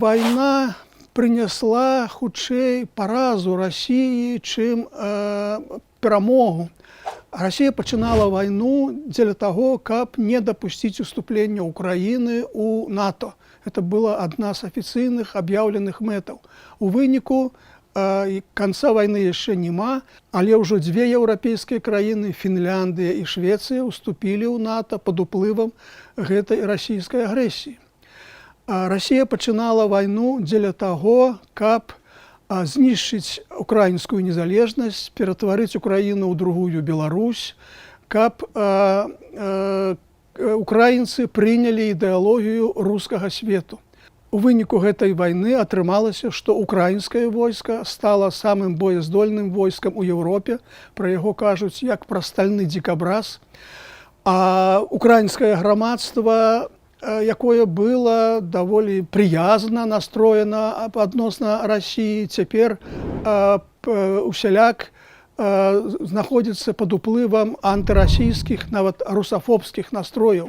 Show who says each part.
Speaker 1: Вайна прынесла хутчэй паразу Расіі, чым перамогу. Расія пачынала вайну дзеля таго, каб не дапусціць уступлення Украіны ў НАТО. Это была адна з афіцыйных аб'яўленых мэтаў. У выніку канца вайны яшчэ няма, але ўжо дзве еўрапейскія краіны, Фінляндыя і Швецыя, уступілі ў НАТО пад уплывам гэтай расійскай агрэсіі. Расія пачынала вайну дзеля таго, каб знішчыць украінскую незалежнасць, ператварыць Украіну ў другую Беларусь, каб украінцы прынялі ідэалогію рускага свету. У выніку гэтай вайны атрымалася, што украінскае войска стала самым боездольным войскам у Еўропе, пра яго кажуць як пра стальны дзікабраз. А украінскае грамадства, якое было даволі прыязна настроена адносна Расіі, цяпер усяляк знаходзіцца пад уплывам антырасійскіх, нават русафобскіх настрояў.